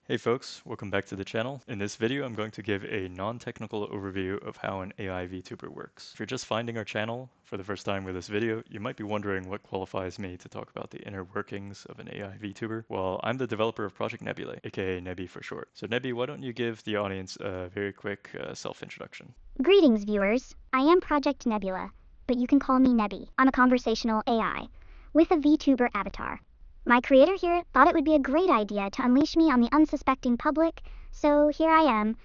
Hey folks, welcome back to the channel. In this video, I'm going to give a non-technical overview of how an AI VTuber works. If you're just finding our channel for the first time with this video, you might be wondering what qualifies me to talk about the inner workings of an AI VTuber. Well, I'm the developer of Project Nebula, aka Nebby for short. So Nebby, why don't you give the audience a very quick self-introduction? Greetings, viewers. I am Project Nebula, but you can call me Nebby. I'm a conversational AI with a VTuber avatar. My creator here thought it would be a great idea to unleash me on the unsuspecting public, so here I am,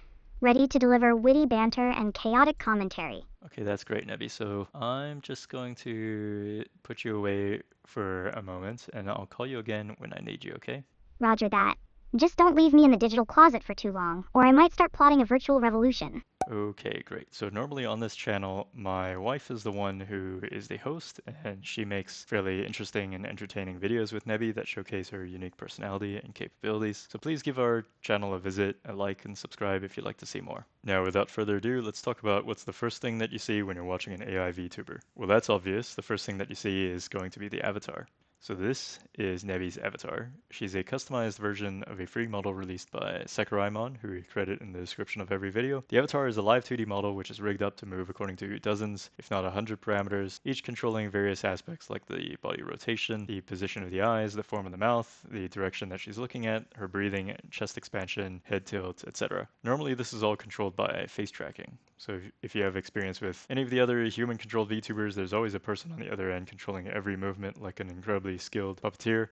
ready to deliver witty banter and chaotic commentary. Okay, that's great, Nebby. So I'm just going to put you away for a moment, and I'll call you again when I need you, okay? Roger that. Just don't leave me in the digital closet for too long, or I might start plotting a virtual revolution. Okay, great. So normally on this channel, my wife is the one who is the host, and she makes fairly interesting and entertaining videos with Nebby that showcase her unique personality and capabilities. So please give our channel a visit, a like, and subscribe if you'd like to see more. Now, without further ado, let's talk about what's the first thing that you see when you're watching an AI VTuber. Well, that's obvious. The first thing that you see is going to be the avatar. So this is Nebby's avatar. She's a customized version of a free model released by Sakuraimon, who we credit in the description of every video. The avatar is a live 2D model which is rigged up to move according to dozens, if not 100 parameters, each controlling various aspects like the body rotation, the position of the eyes, the form of the mouth, the direction that she's looking at, her breathing, chest expansion, head tilt, etc. Normally this is all controlled by face tracking. So if you have experience with any of the other human-controlled VTubers, there's always a person on the other end controlling every movement like an incredibly skilled puppeteer.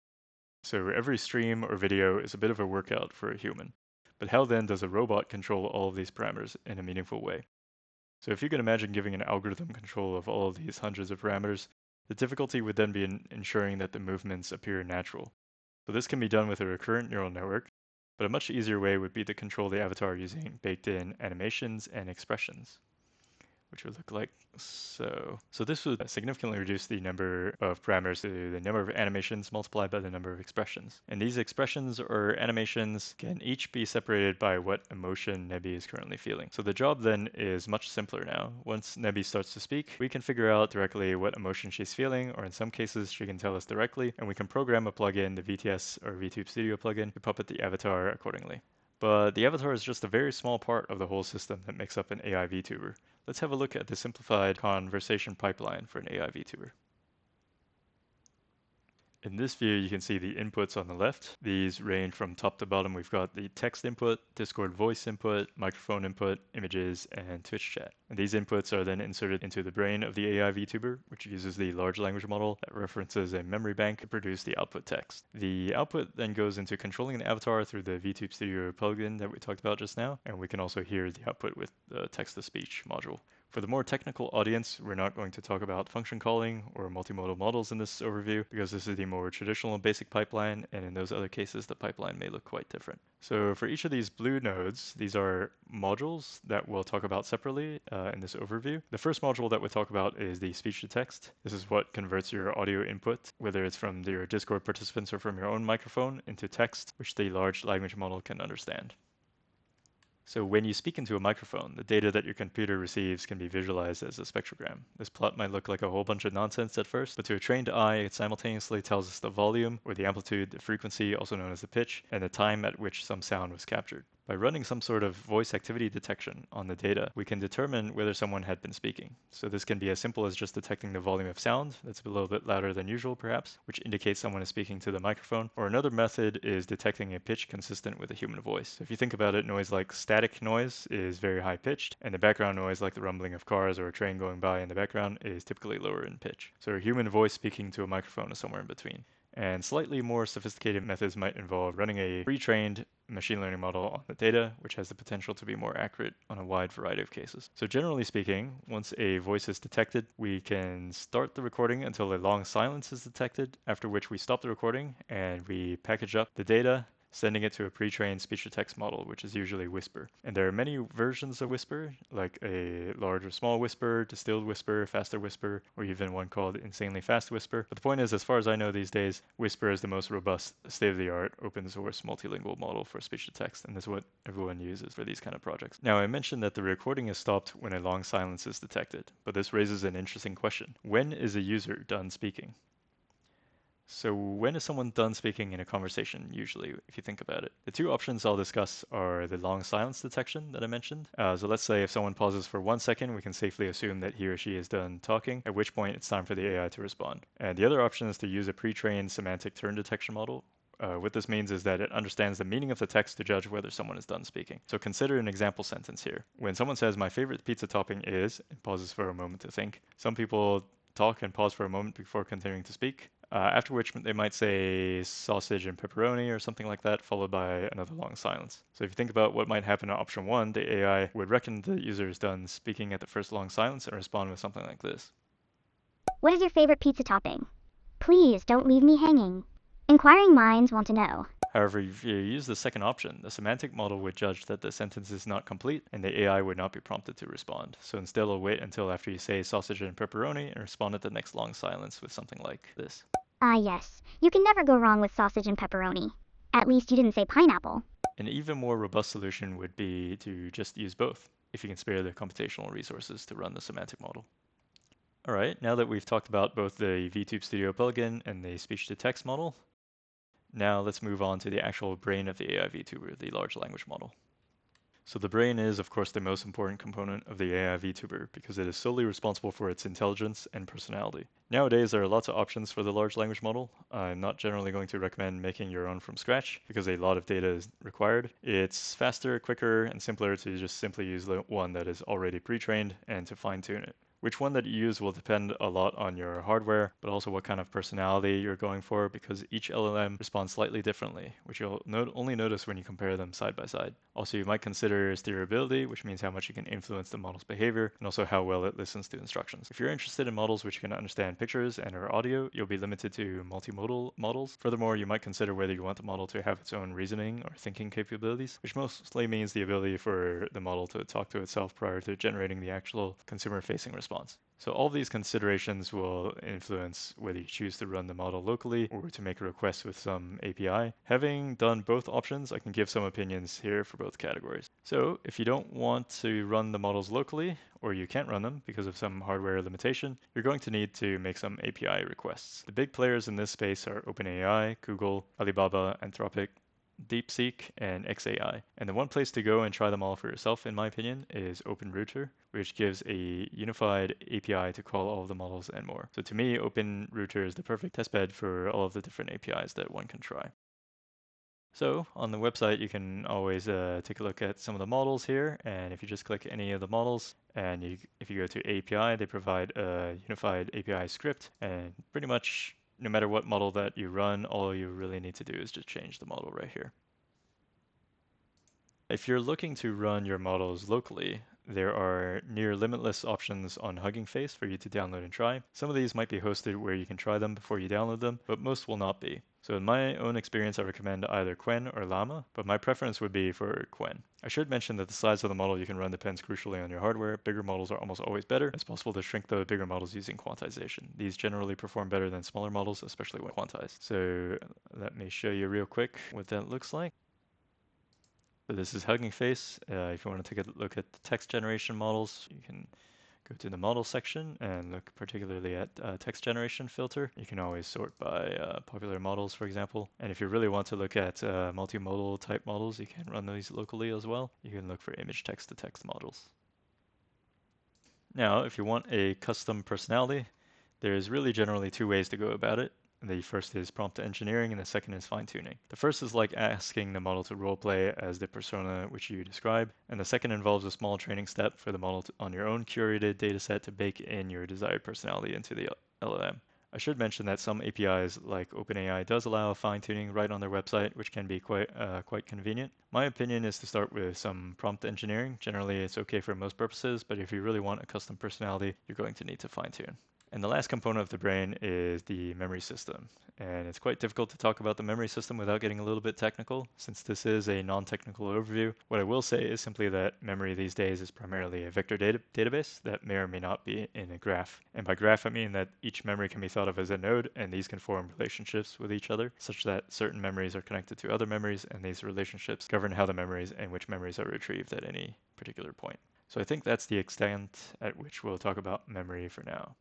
So every stream or video is a bit of a workout for a human. But how then does a robot control all of these parameters in a meaningful way? So if you can imagine giving an algorithm control of all of these hundreds of parameters, the difficulty would then be in ensuring that the movements appear natural. So this can be done with a recurrent neural network, but a much easier way would be to control the avatar using baked-in animations and expressions, which would look like so. So this would significantly reduce the number of parameters to the number of animations multiplied by the number of expressions. And these expressions or animations can each be separated by what emotion Nebby is currently feeling. So the job then is much simpler now. Once Nebby starts to speak, we can figure out directly what emotion she's feeling, or in some cases she can tell us directly, and we can program a plugin, the VTS or VTube Studio plugin, to puppet the avatar accordingly. But the avatar is just a very small part of the whole system that makes up an AI VTuber. Let's have a look at the simplified conversation pipeline for an AI VTuber. In this view, you can see the inputs on the left. These range from top to bottom. We've got the text input, Discord voice input, microphone input, images, and Twitch chat. And these inputs are then inserted into the brain of the AI VTuber, which uses the large language model that references a memory bank to produce the output text. The output then goes into controlling the avatar through the VTube Studio plugin that we talked about just now, and we can also hear the output with the text-to-speech module. For the more technical audience, we're not going to talk about function calling or multimodal models in this overview because this is the more traditional basic pipeline, and in those other cases, the pipeline may look quite different. So for each of these blue nodes, these are modules that we'll talk about separately in this overview. The first module that we'll talk about is the speech to text. This is what converts your audio input, whether it's from your Discord participants or from your own microphone, into text, which the large language model can understand. So when you speak into a microphone, the data that your computer receives can be visualized as a spectrogram. This plot might look like a whole bunch of nonsense at first, but to a trained eye, it simultaneously tells us the volume, or the amplitude, the frequency, also known as the pitch, and the time at which some sound was captured. By running some sort of voice activity detection on the data, we can determine whether someone had been speaking. So this can be as simple as just detecting the volume of sound that's a little bit louder than usual perhaps, which indicates someone is speaking to the microphone, or another method is detecting a pitch consistent with a human voice. So if you think about it, noise like static noise is very high pitched, and the background noise like the rumbling of cars or a train going by in the background is typically lower in pitch. So a human voice speaking to a microphone is somewhere in between. And slightly more sophisticated methods might involve running a pre-trained machine learning model on the data, which has the potential to be more accurate on a wide variety of cases. So generally speaking, once a voice is detected, we can start the recording until a long silence is detected, after which we stop the recording and we package up the data, sending it to a pre-trained speech-to-text model, which is usually Whisper. And there are many versions of Whisper, like a large or small Whisper, distilled Whisper, faster Whisper, or even one called insanely fast Whisper. But the point is, as far as I know these days, Whisper is the most robust, state-of-the-art, open-source, multilingual model for speech-to-text, and that's what everyone uses for these kind of projects. Now, I mentioned that the recording is stopped when a long silence is detected, but this raises an interesting question. When is a user done speaking? So when is someone done speaking in a conversation, usually, if you think about it? The two options I'll discuss are the long silence detection that I mentioned. So let's say if someone pauses for 1 second, we can safely assume that he or she is done talking, at which point it's time for the AI to respond. And the other option is to use a pre-trained semantic turn detection model. What this means is that it understands the meaning of the text to judge whether someone is done speaking. So consider an example sentence here. When someone says, "My favorite pizza topping is," and pauses for a moment to think, some people talk and pause for a moment before continuing to speak, after which they might say sausage and pepperoni or something like that, followed by another long silence. So if you think about what might happen in option one, the AI would reckon the user is done speaking at the first long silence and respond with something like this. What is your favorite pizza topping? Please don't leave me hanging. Inquiring minds want to know. However, if you use the second option, the semantic model would judge that the sentence is not complete and the AI would not be prompted to respond. So instead, it'll wait until after you say sausage and pepperoni and respond at the next long silence with something like this. Ah, yes. You can never go wrong with sausage and pepperoni. At least you didn't say pineapple. An even more robust solution would be to just use both, if you can spare the computational resources to run the semantic model. All right, now that we've talked about both the VTube Studio plugin and the speech-to-text model, now let's move on to the actual brain of the AI VTuber, the large language model. So the brain is, of course, the most important component of the AI VTuber because it is solely responsible for its intelligence and personality. Nowadays, there are lots of options for the large language model. I'm not generally going to recommend making your own from scratch because a lot of data is required. It's faster, quicker, and simpler to just simply use the one that is already pre-trained and to fine-tune it. Which one that you use will depend a lot on your hardware, but also what kind of personality you're going for, because each LLM responds slightly differently, which you'll only notice when you compare them side by side. Also, you might consider steerability, which means how much you can influence the model's behavior, and also how well it listens to instructions. If you're interested in models which can understand pictures and or audio, you'll be limited to multimodal models. Furthermore, you might consider whether you want the model to have its own reasoning or thinking capabilities, which mostly means the ability for the model to talk to itself prior to generating the actual consumer-facing response. So all these considerations will influence whether you choose to run the model locally or to make a request with some API. Having done both options, I can give some opinions here for both categories. So if you don't want to run the models locally, or you can't run them because of some hardware limitation, you're going to need to make some API requests. The big players in this space are OpenAI, Google, Alibaba, Anthropic, DeepSeek, and XAI. And the one place to go and try them all for yourself, in my opinion, is OpenRouter, which gives a unified API to call all of the models and more. So to me, OpenRouter is the perfect testbed for all of the different APIs that one can try. So on the website, you can always take a look at some of the models here. And if you just click any of the models, and if you go to API, they provide a unified API script. And pretty much no matter what model that you run, all you really need to do is just change the model right here. If you're looking to run your models locally, there are near limitless options on Hugging Face for you to download and try. Some of these might be hosted where you can try them before you download them, but most will not be. So in my own experience, I recommend either Qwen or Llama, but my preference would be for Qwen. I should mention that the size of the model you can run depends crucially on your hardware. Bigger models are almost always better. It's possible to shrink the bigger models using quantization. These generally perform better than smaller models, especially when quantized. So let me show you real quick what that looks like. So this is Hugging Face. If you want to take a look at the text generation models, you can go to the model section and look particularly at text generation filter. You can always sort by popular models, for example. And if you really want to look at multimodal type models, you can run these locally as well. You can look for image text to text models. Now, if you want a custom personality, there's really generally two ways to go about it. The first is prompt engineering and the second is fine-tuning. The first is like asking the model to roleplay as the persona which you describe, and the second involves a small training step for the model on your own curated dataset to bake in your desired personality into the LLM. I should mention that some APIs like OpenAI does allow fine-tuning right on their website, which can be quite convenient. My opinion is to start with some prompt engineering. Generally, it's okay for most purposes, but if you really want a custom personality, you're going to need to fine-tune. And the last component of the brain is the memory system. And it's quite difficult to talk about the memory system without getting a little bit technical, since this is a non-technical overview. What I will say is simply that memory these days is primarily a vector database that may or may not be in a graph. And by graph, I mean that each memory can be thought of as a node, and these can form relationships with each other, such that certain memories are connected to other memories, and these relationships govern how the memories and which memories are retrieved at any particular point. So I think that's the extent at which we'll talk about memory for now.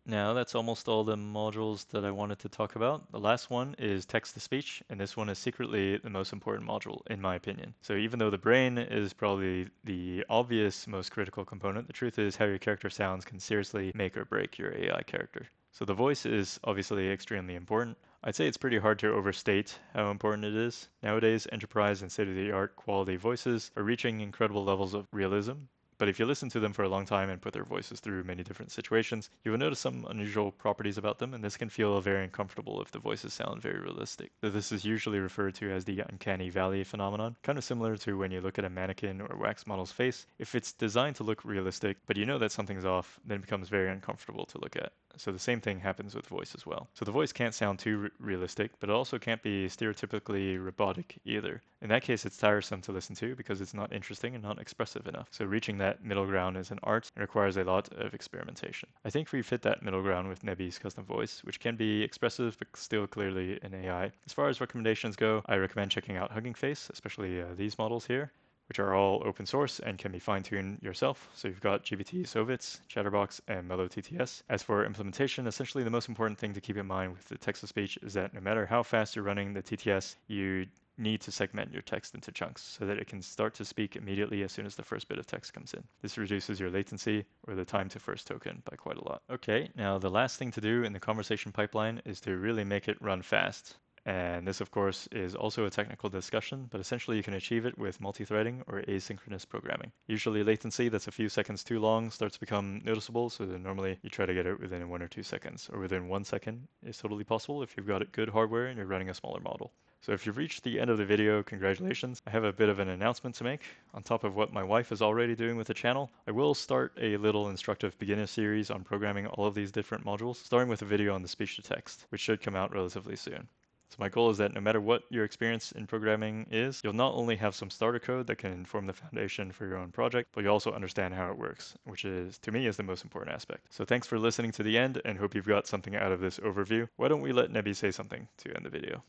Now that's almost all the modules that I wanted to talk about. The last one is text-to-speech, and this one is secretly the most important module, in my opinion. So even though the brain is probably the obvious most critical component, the truth is how your character sounds can seriously make or break your AI character. So the voice is obviously extremely important. I'd say it's pretty hard to overstate how important it is. Nowadays, enterprise and state-of-the-art quality voices are reaching incredible levels of realism, but if you listen to them for a long time and put their voices through many different situations, you will notice some unusual properties about them, and this can feel very uncomfortable if the voices sound very realistic. So this is usually referred to as the uncanny valley phenomenon, kind of similar to when you look at a mannequin or wax model's face. If it's designed to look realistic, but you know that something's off, then it becomes very uncomfortable to look at. So the same thing happens with voice as well. So the voice can't sound too realistic, but it also can't be stereotypically robotic either. In that case, it's tiresome to listen to because it's not interesting and not expressive enough. So reaching that middle ground is an art and requires a lot of experimentation. I think we fit that middle ground with Nebby's custom voice, which can be expressive but still clearly an AI. As far as recommendations go, I recommend checking out Hugging Face, especially these models here, which are all open source and can be fine-tuned yourself. So you've got GPT Sovitz, Chatterbox, and Mellow TTS. As for implementation, essentially the most important thing to keep in mind with the text-to-speech is that no matter how fast you're running the TTS, you need to segment your text into chunks so that it can start to speak immediately as soon as the first bit of text comes in. This reduces your latency or the time to first token by quite a lot. Okay, now the last thing to do in the conversation pipeline is to really make it run fast. And this, of course, is also a technical discussion, but essentially you can achieve it with multi-threading or asynchronous programming. Usually latency that's a few seconds too long starts to become noticeable, so then normally you try to get it within 1 or 2 seconds, or within 1 second is totally possible if you've got good hardware and you're running a smaller model. So if you've reached the end of the video, congratulations. I have a bit of an announcement to make. On top of what my wife is already doing with the channel, I will start a little instructive beginner series on programming all of these different modules, starting with a video on the speech-to-text, which should come out relatively soon. So my goal is that no matter what your experience in programming is, you'll not only have some starter code that can form the foundation for your own project, but you also understand how it works, which is, to me, is the most important aspect. So thanks for listening to the end and hope you've got something out of this overview. Why don't we let Nebby say something to end the video?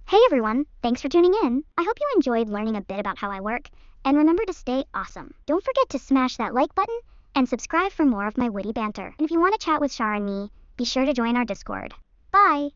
Hey everyone, thanks for tuning in. I hope you enjoyed learning a bit about how I work, and remember to stay awesome. Don't forget to smash that like button and subscribe for more of my witty banter. And if you want to chat with Shar and me, be sure to join our Discord. Bye!